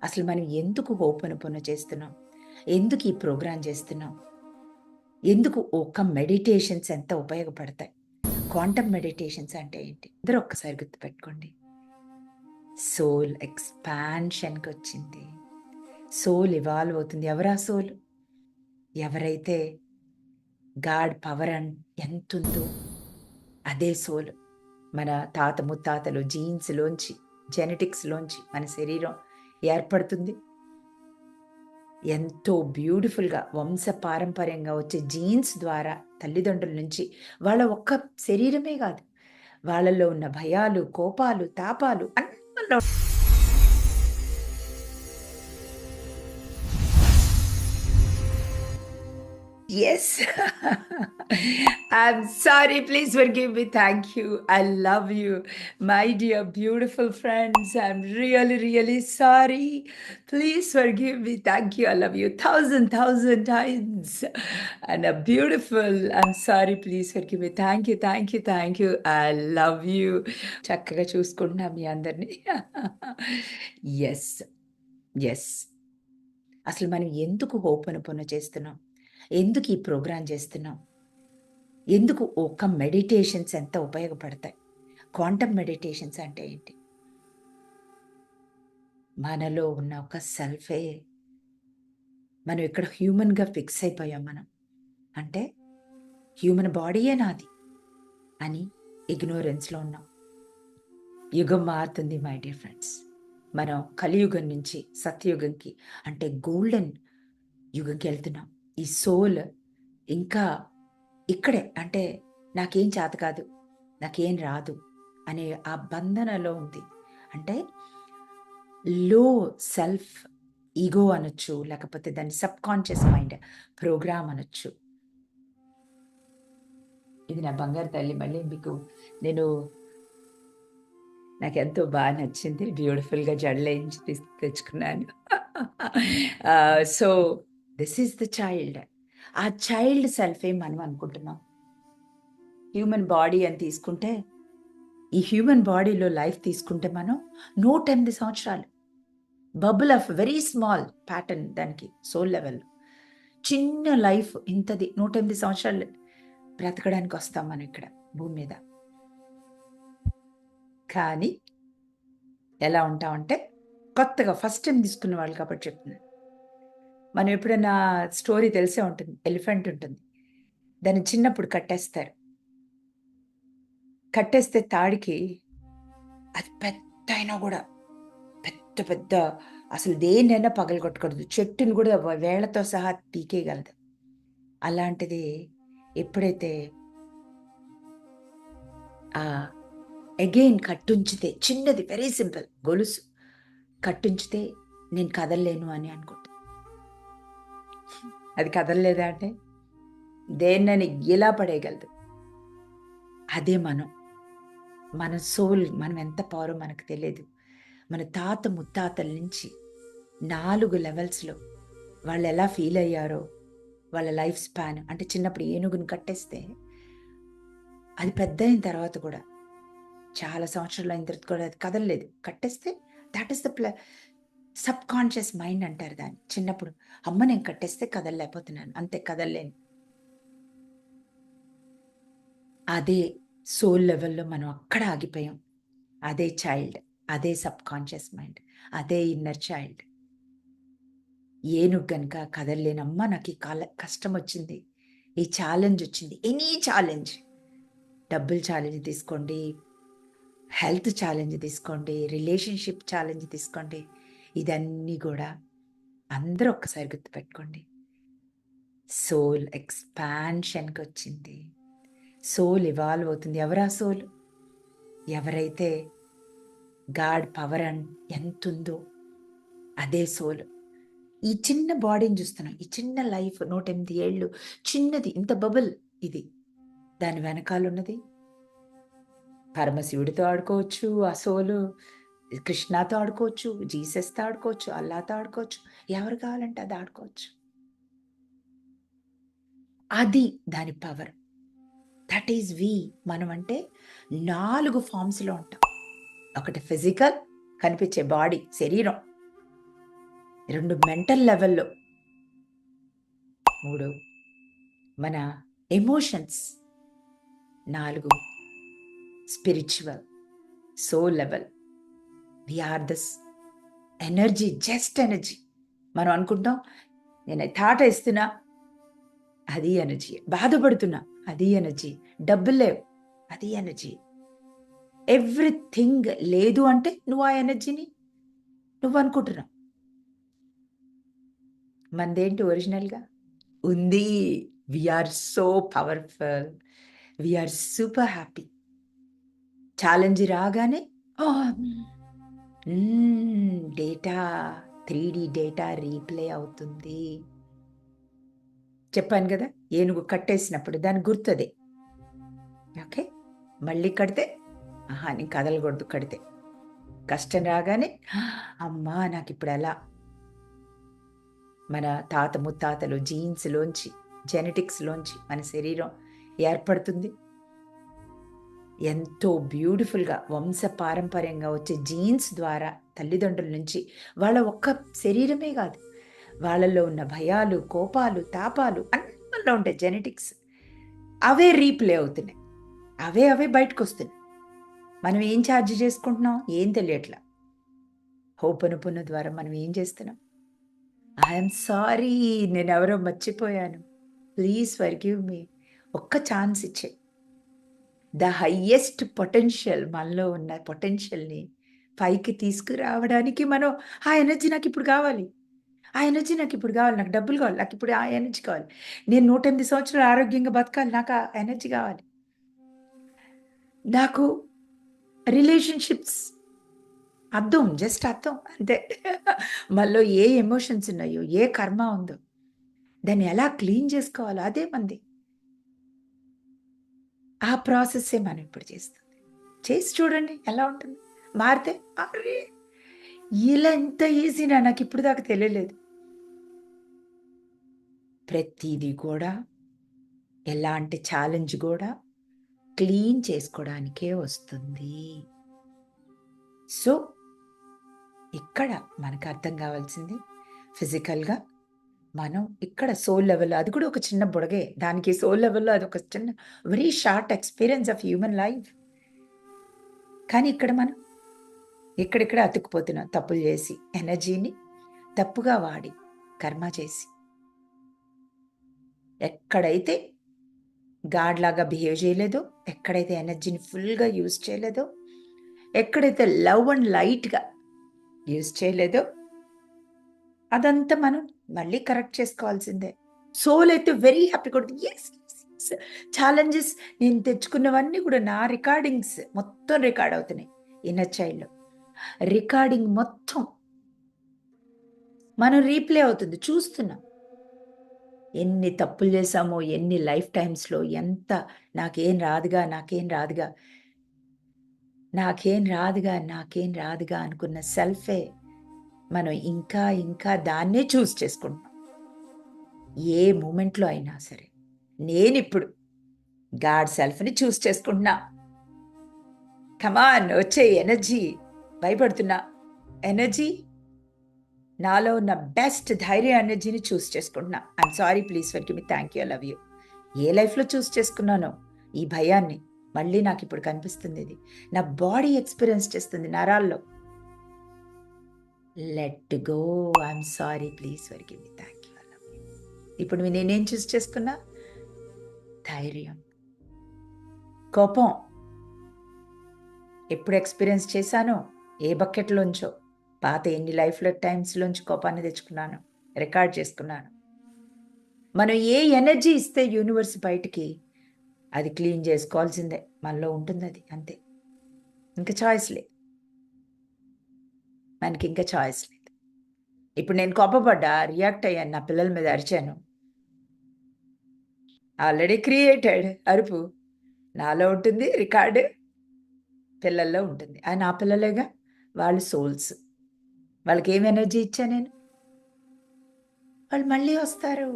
అసలు మనం ఎందుకు హోపోనోపోనో చేస్తున్నాం? ఎందుకు ఈ ప్రోగ్రామ్ చేస్తున్నాం? ఎందుకు ఒక మెడిటేషన్స్ ఎంత ఉపయోగపడతాయి? క్వాంటమ్ మెడిటేషన్స్ అంటే ఏంటి? అందరూ ఒక్కసారి గుర్తుపెట్టుకోండి. సోల్ ఎక్స్‌పాన్షన్‌కొచ్చింది. సోల్ ఇవాల్వ్ అవుతుంది. ఎవరా సోల్? ఎవరైతే గాడ్ పవర్ ఎంతుందో అదే సోల్. మన తాత ముత్తాతలు జీన్స్‌లోంచి, జెనెటిక్స్‌లోంచి మన శరీరం ఏర్పడుతుంది. ఎంతో బ్యూటిఫుల్‌గా వంశపారంపర్యంగా వచ్చే జీన్స్ ద్వారా తల్లిదండ్రుల నుంచి వాళ్ళ ఒక్క శరీరమే గాదు. వాళ్ళలో ఉన్న భయాలు, కోపాలు, తాపాలు అన్నీ మనలో Yes. I'm sorry. Please forgive me. Thank you. I love you. My dear, beautiful friends. I'm really, really sorry. Please forgive me. Thank you. I love you thousand times. And a beautiful. I'm sorry. Please forgive me. Thank you. Thank you. Thank you. I love you. చక్కగా చూసుకుంటున్నా మీ అందరిని. Yes. Yes. అసలు మనం ఎందుకు ho'oponopono చేస్తున్నాం? ఎందుకు ఈ programme చేస్తున్నాం? ఎందుకు ఒక మెడిటేషన్స్ ఎంత ఉపయోగపడతాయి? క్వాంటమ్ మెడిటేషన్స్ అంటే ఏంటి? మనలో ఉన్న ఒక సెల్ఫే మనం ఇక్కడ హ్యూమన్‌గా ఫిక్స్ అయిపోయాం మనం. అంటే హ్యూమన్ బాడీయే నాది అని ఇగ్నోరెన్స్‌లో ఉన్నాం. యుగం మారుతుంది మై డియర్ ఫ్రెండ్స్. మనం కలియుగం నుంచి సత్యయుగంకి అంటే గోల్డెన్ యుగంకెళ్తున్నాం. ఈ సోల్ ఇంకా ఇక్కడే అంటే నాకేం చేత కాదు, నాకేం రాదు అనే ఆ బంధనలో ఉంది. అంటే లో సెల్ఫ్ ఈగో అనొచ్చు, లేకపోతే దాన్ని సబ్‌కాన్షియస్ మైండ్ ప్రోగ్రామ్ అనొచ్చు. ఇది నా బంగారు తల్లి మళ్ళీ మీకు నేను నాకెంతో నచ్చింది. బ్యూటిఫుల్‌గా జడలేయించి తెచ్చుకున్నాను. So, this is the child. ఆ చైల్డ్ సెల్ఫే మనం అనుకుంటున్నాం. హ్యూమన్ బాడీ అని తీసుకుంటే, ఈ హ్యూమన్ బాడీలో లైఫ్ తీసుకుంటే మనం 108 సంవత్సరాలు. Bubble of very small pattern దానికి సోల్ లెవెల్‌లో. చిన్న లైఫ్ ఇంతది 108 సంవత్సరాలు బ్రతకడానికి వస్తాం మనం ఇక్కడ భూమి మీద. కానీ ఎలా ఉంటామంటే, కొత్తగా ఫస్ట్ టైమ్ తీసుకున్న వాళ్ళు కాబట్టి చెప్తున్నాను. మనం ఎప్పుడైనా స్టోరీ తెలిసే ఉంటుంది. ఎలిఫెంట్ ఉంటుంది. దాన్ని చిన్నప్పుడు కట్టేస్తారు. కట్టేస్తే తాడికి అది పెద్దయినా గూడా పెద్ద పెద్ద అసలు దేన్నైనా పగలగొట్టగలదు. చెట్టుని గూడా వేళ్ళతో సహా పీకేయగలదు. అలాంటిది ఎప్పుడైతే ఆహ్, అగైన్ కట్టుంచితే చిన్నది వెరీ సింపుల్ గొలుసు కట్టుంచితే నేను కదలలేను అని అనుకుంటా. అది కదలలేదా అంటే దేన్నైనా ఇలా పడేయగలదు. అదే మనం. మన సోల్ మనం ఎంత పవరో మనకు తెలీదు. మన తాత ముత్తాతల నుంచి 4 లెవెల్స్‌లో వాళ్ళెలా ఫీల్ అయ్యారో, వాళ్ళ లైఫ్ స్పాన్ అంటే చిన్నప్పుడు ఏనుగుని కట్టేస్తే, అది పెద్దయిన తర్వాత కూడా చాలా సంవత్సరాలయిన తర్వాత కూడా అది కదలలేదు. కట్టేస్తే that is the subconscious mind అంటారు దాన్ని. చిన్నప్పుడు అమ్మ నేను కట్టేస్తే కదలలేకపోతున్నాను. అంతే కదలలేను. అదే సోల్ లెవెల్‌లో మనం అక్కడ ఆగిపోయాం. అదే చైల్డ్. అదే సబ్‌కాన్షియస్ మైండ్. అదే ఇన్నర్ చైల్డ్. ఏనుగు గనక కదలలేనమ్మా నాకు ఈ కష్టమొచ్చింది. ఈ ఛాలెంజొచ్చింది. Any challenge. డబ్బులు ఛాలెంజ్ తీసుకోండి, హెల్త్ ఛాలెంజ్ తీసుకోండి, రిలేషన్‌షిప్ ఛాలెంజ్ తీసుకోండి. ఇదన్నీ గూడా అందరూ ఒక్కసారి గుర్తుపెట్టుకోండి. సోల్ ఎక్స్‌పాన్షన్‌కొచ్చింది. సోల్ ఇవాల్వ్ అవుతుంది. ఎవరా సోల్? ఎవరైతే గాడ్ పవర్ ఎంతుందో అదే సోల్. ఈ చిన్న బాడీని చూస్తున్నాం. ఈ చిన్న లైఫ్ 108 ఏళ్ళు చిన్నది ఇంత బబుల్ ఇది. దాని వెనకాలున్నది పరమశివుడితో ఆడుకోవచ్చు. ఆ సోలు కృష్ణతో ఆడుకోవచ్చు. జీసస్‌తో ఆడుకోవచ్చు. అల్లాతో ఆడుకోవచ్చు. ఎవరు కావాలంటే అది ఆడుకోవచ్చు. అది దాని పవర్. థట్ ఈస్ వి. మనమంటే 4 ఫార్మ్స్‌లో ఉంటాం. ఒకటి ఫిజికల్ కనిపించే బాడీ శరీరం. 2 మెంటల్ లెవెల్‌లో, 3 మన emotions, 4 spiritual, soul level. We are this energy, just energy. మనం అనుకుంటాం నేను థాట్ ఇస్తున్నా, అది ఎనర్జీ. బాధపడుతున్నా, అది ఎనర్జీ. డబ్బులు లేవు, అది ఎనర్జీ. ఎవ్రీథింగ్ లేదు అంటే నువ్వు ఆ ఎనర్జీని నువ్వు అనుకుంటున్నావు. మనదేంటి ఒరిజినల్‌గా ఉంది. We are so powerful. We are super happy. Challenge రాగానే డేటా 3D డేటా రీప్లే అవుతుంది. చెప్పాను కదా! ఏనుగు కట్టేసినప్పుడు దానికి గుర్తదే. ఓకే. మళ్ళీ కడితే ఆహా! నేను కదలకూడదు కడితే. కష్టం రాగానే అమ్మా! నాకిప్పుడు ఎలా? మన తాత ముత్తాతలు జీన్స్‌లోంచి, జెనెటిక్స్‌లోంచి మన శరీరం ఏర్పడుతుంది. ఎంతో బ్యూటిఫుల్‌గా వంశపారంపర్యంగా వచ్చే జీన్స్ ద్వారా తల్లిదండ్రుల నుంచి వాళ్ళ ఒక్క శరీరమే కాదు, వాళ్ళలో ఉన్న భయాలు, కోపాలు, తాపాలు అన్నీ మనలో ఉంటాయి జెనెటిక్స్. అవే రీప్లే అవుతున్నాయి. అవే బయటకొస్తున్నాయి. మనం ఏం ఛార్జ్ చేసుకుంటున్నాం? ఏం తెలియట్లా. హోపనుపున ద్వారా మనం ఏం చేస్తున్నాం? ఐయామ్ సారీ, నేనెవరో మర్చిపోయాను. ప్లీజ్ ఫర్గివ్ మీ. ఒక్క ఛాన్స్ ఇచ్చేయి. ద హైయెస్ట్ పొటెన్షియల్, మనలో ఉన్న పొటెన్షియల్‌ని పైకి తీసుకురావడానికి మనం ఆ ఎనర్జీ నాకిప్పుడు కావాలి. ఆ ఎనర్జీ నాకిప్పుడు కావాలి. నాకు డబ్బులు కావాలి. నాకిప్పుడు ఆ ఎనర్జీ కావాలి. నేను 108 సంవత్సరాలు ఆరోగ్యంగా బతకాలి. నాకు ఆ ఎనర్జీ కావాలి. నాకు రిలేషన్‌షిప్స్ అద్దం, జస్ట్ అద్దం అంతే. మనలో ఏ ఎమోషన్స్ ఉన్నాయో, ఏ కర్మ ఉందో, దాన్ని ఎలా క్లీన్ చేసుకోవాలో అదే మనది. ఆ ప్రాసెస్సే మనం ఇప్పుడు చేస్తుంది. చేసి చూడండి ఎలా ఉంటుంది. మారితే అరే! ఇలా ఇంత ఈజీనా నాకిప్పుడు దాకా తెలియలేదు. ప్రతీది కూడా, ఎలాంటి ఛాలెంజ్ గూడా క్లీన్ చేసుకోవడానికే వస్తుంది. సో, ఇక్కడ మనకు అర్థం కావాల్సింది ఫిజికల్‌గా మనం ఇక్కడ సోల్ లెవెల్, అది కూడా ఒక చిన్న బుడగే. దానికి సోల్ లెవెల్‌లో అదొక చిన్న very short experience of human life. కానీ ఇక్కడ మనం ఇక్కడిక్కడ అతుక్కుపోతున్నాం తప్పులు చేసి, ఎనర్జీని తప్పుగా వాడి, కర్మ చేసి. ఎక్కడైతే గాడ్‌లాగా బిహేవ్ చేయలేదో, ఎక్కడైతే ఎనర్జీని ఫుల్‌గా యూజ్ చేయలేదో, ఎక్కడైతే లవ్ అండ్ లైట్‌గా యూజ్ చేయలేదో, అదంతా మనం మళ్ళీ కరెక్ట్ చేసుకోవాల్సిందే. సోల్ అయితే వెరీ హ్యాపీగా ఉంటుంది. యెస్! యెస్! ఛాలెంజెస్ నేను తెచ్చుకున్నవన్నీ కూడా నా రికార్డింగ్స్ మొత్తం రికార్డ్ అవుతున్నాయి ఇన్నర్ చైల్డ్‌లో. రికార్డింగ్ మొత్తం మనం రీప్లే అవుతుంది. చూస్తున్నాం. ఎన్ని తప్పులు చేశామో, ఎన్ని లైఫ్ టైమ్స్‌లో ఎంత నాకేం రాదుగా, నాకేం రాదుగా, నాకేం రాదుగా, నాకేం రాదుగా అనుకున్న సెల్ఫే మనం ఇంకా దాన్నే చూజ్ చేసుకుంటున్నాం. ఏ మూమెంట్‌లో అయినా సరే. నేనిప్పుడు గాడ్ సెల్ఫ్‌ని చూజ్ చేసుకుంటున్నా. కమాన్ వచ్చేయి ఎనర్జీ. భయపడుతున్నా. ఎనర్జీ నాలో ఉన్న బెస్ట్ ధైర్య ఎనర్జీని చూజ్ చేసుకుంటున్నా. I'm sorry, please forgive me. Thank you. I love you. ఏ లైఫ్‌లో చూజ్ చేసుకున్నానో ఈ భయాన్ని, మళ్ళీ నాకిప్పుడు కనిపిస్తుంది ఇది. నా బాడీ ఎక్స్‌పీరియన్స్ చేస్తుంది నరాల్లో. Let go. I'm sorry, please forgive me. Thank you. I love you. ఇప్పుడు నేనేం చూజ్ చేసుకున్నా? ధైర్యం. కోపం ఎప్పుడు ఎక్స్‌పీరియన్స్ చేశానో, ఏ బకెట్‌లోంచో, పాత ఎన్ని లైఫ్‌లో టైమ్స్‌లోంచి కోపాన్ని తెచ్చుకున్నానో, రికార్డ్ చేసుకున్నాను. మనం ఏ ఎనర్జీ ఇస్తే యూనివర్స్ బయటికి, అది క్లీన్ చేసుకోవాల్సిందే. మనలో ఉంటుందది అంతే. ఇంక చాయిస్ లేదు. మనకింక చాయిస్ లేదు. ఇప్పుడు నేను కోపపడ్డా, రియాక్ట్ అయ్యాను, నా పిల్లల మీద అరిచాను. ఆల్రెడీ క్రియేటెడ్ అరుపు. నాలో ఉంటుంది రికార్డ్, పిల్లల్లో ఉంటుంది. ఆ నా పిల్లలేగా, వాళ్ళు సోల్స్. వాళ్ళకేం ఎనర్జీ ఇచ్చా నేను? వాళ్ళు మళ్ళీ వస్తారు.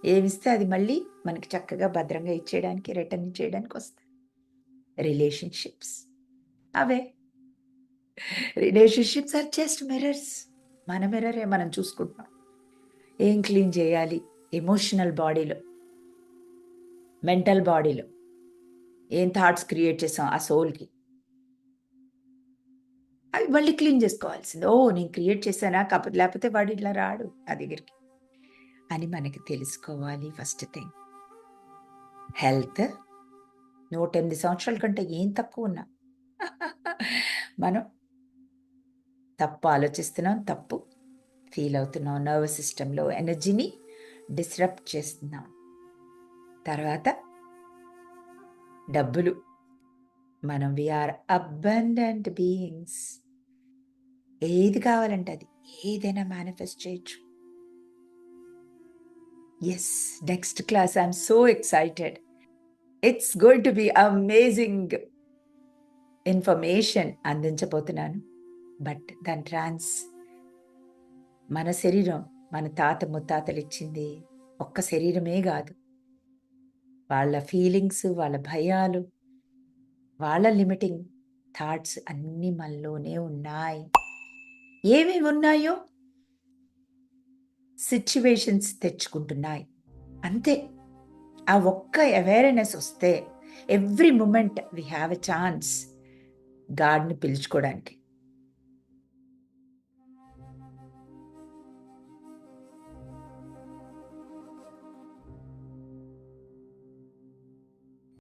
ఏమిస్తే అది మళ్ళీ మనకి చక్కగా భద్రంగా ఇచ్చేయడానికి, రిటర్న్ ఇచ్చేయడానికి వస్తాయి. రిలేషన్‌షిప్స్ అవే. Relationships are just mirrors. మన మిర్రరే మనం చూసుకుంటున్నాం. ఏం క్లీన్ చేయాలి? ఎమోషనల్ బాడీలో, మెంటల్ బాడీలో ఏం థాట్స్ క్రియేట్ చేసాం ఆ సోల్‌కి. అవి మళ్ళీ క్లీన్ చేసుకోవాల్సింది. ఓహ్! నేను క్రియేట్ చేశానా? లేకపోతే వాడు ఇట్లా రాడు నా దగ్గరికి అని మనకి తెలుసుకోవాలి ఫస్ట్ థింగ్. హెల్త్ 108 సంవత్సరాల కంటే ఏం తక్కువున్నా మనం తప్పు ఆలోచిస్తున్నాం, తప్పు ఫీల్ అవుతున్నాం. నర్వస్ సిస్టమ్‌లో ఎనర్జీని డిస్రప్ట్ చేస్తున్నాం. తర్వాత డబ్బులు. మనం వి ఆర్ అబండెంట్ బీయింగ్స్. ఏది కావాలంటే అది. ఏదైనా మేనిఫెస్ట్ చేయొచ్చు. Yes. Next class I am so excited. It's going to be amazing information అందించబోతున్నాను. బట్ దాని మన శరీరం, మన తాత ముత్తాతలిచ్చింది ఒక్క శరీరమే గాదు. వాళ్ళ ఫీలింగ్స్, వాళ్ళ భయాలు, వాళ్ళ లిమిటింగ్ థాట్స్ అన్నీ మనలోనే ఉన్నాయి. ఏవేవి ఉన్నాయో సిట్యుయేషన్స్ తెచ్చుకుంటున్నాయి. అంతే. ఆ ఒక్క అవేర్‌నెస్ వస్తే every moment we have a chance గాడ్‌ని పిలుచుకోవడానికి.